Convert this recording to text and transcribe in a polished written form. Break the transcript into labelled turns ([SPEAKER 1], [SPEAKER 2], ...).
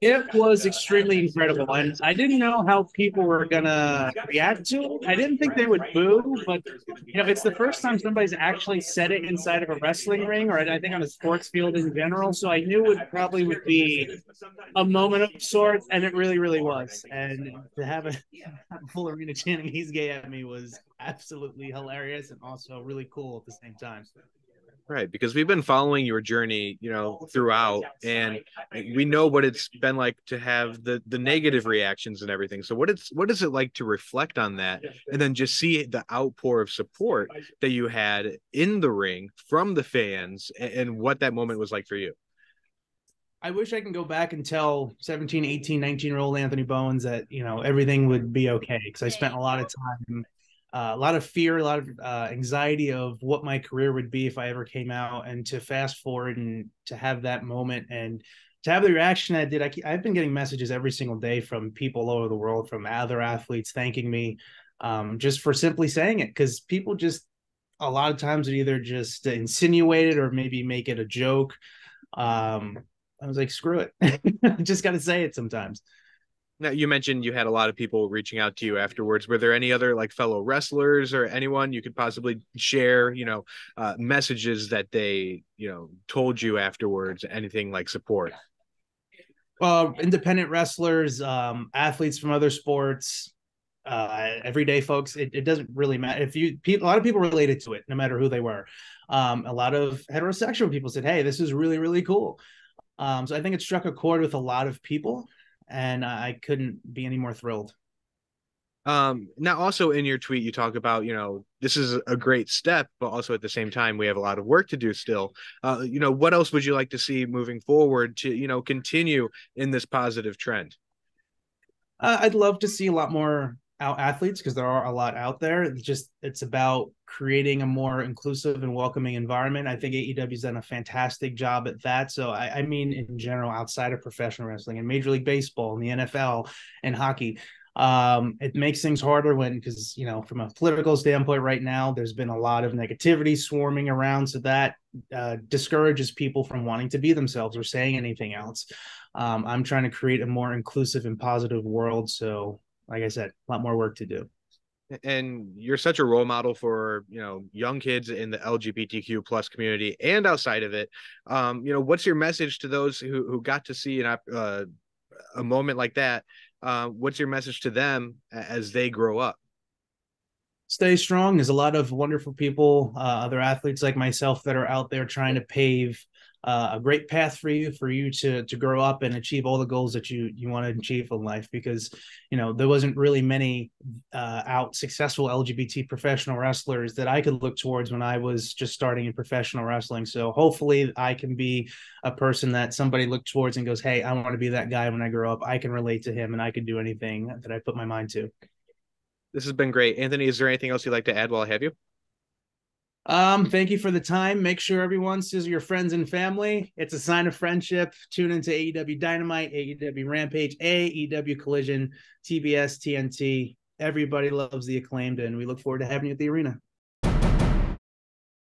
[SPEAKER 1] It was extremely incredible, and I didn't know how people were gonna react to it. I didn't think they would boo, but it's the first time somebody's actually said it inside of a wrestling ring, or I think on a sports field in general. So I knew it probably would be a moment of sorts, and it really, really was. And to have a full arena chanting "He's gay" at me was absolutely hilarious and also really cool at the same time.
[SPEAKER 2] Right, because we've been following your journey, throughout, and we know what it's been like to have the negative reactions and everything. So what is it like to reflect on that and then just see the outpour of support that you had in the ring from the fans and what that moment was like for you?
[SPEAKER 1] I wish I can go back and tell 17, 18, 19-year-old Anthony Bowens that, everything would be okay. Because I spent a lot of time, a lot of fear, a lot of anxiety of what my career would be if I ever came out. And to fast forward and to have that moment and to have the reaction I did, I've been getting messages every single day from people all over the world, from other athletes thanking me just for simply saying it. Because people just, a lot of times, would either just insinuate it or maybe make it a joke. Um, I was like, screw it. Just got to say it sometimes.
[SPEAKER 2] Now, you mentioned you had a lot of people reaching out to you afterwards. Were there any other like fellow wrestlers or anyone you could possibly share, messages that they, told you afterwards, anything like support?
[SPEAKER 1] Independent wrestlers, athletes from other sports, everyday folks. It doesn't really matter if a lot of people related to it, no matter who they were. A lot of heterosexual people said, "Hey, this is really, really cool." So I think it struck a chord with a lot of people, and I couldn't be any more thrilled.
[SPEAKER 2] Now also in your tweet, you talk about, this is a great step, but also at the same time, we have a lot of work to do still. What else would you like to see moving forward to, continue in this positive trend?
[SPEAKER 1] I'd love to see a lot more out athletes because there are a lot out there. It's about creating a more inclusive and welcoming environment. I think AEW's done a fantastic job at that. So I mean, in general, outside of professional wrestling and Major League Baseball and the NFL and hockey, it makes things harder when because from a political standpoint right now there's been a lot of negativity swarming around, so that discourages people from wanting to be themselves or saying anything else. I'm trying to create a more inclusive and positive world. So, like I said, a lot more work to do.
[SPEAKER 2] And you're such a role model for, young kids in the LGBTQ plus community and outside of it. What's your message to those who got to see a moment like that? What's your message to them as they grow up?
[SPEAKER 1] Stay strong. There's a lot of wonderful people, other athletes like myself, that are out there trying to pave a great path for you to grow up and achieve all the goals that you want to achieve in life. Because there wasn't really many out successful LGBT professional wrestlers that I could look towards when I was just starting in professional wrestling. So hopefully, I can be a person that somebody looked towards and goes, "Hey, I want to be that guy when I grow up. I can relate to him, and I can do anything that I put my mind to."
[SPEAKER 2] This has been great. Anthony, is there anything else you'd like to add while I have you?
[SPEAKER 1] Thank you for the time. Make sure everyone says your friends and family. It's a sign of friendship. Tune into AEW Dynamite, AEW Rampage, AEW Collision, TBS, TNT. Everybody loves the Acclaimed, and we look forward to having you at the arena.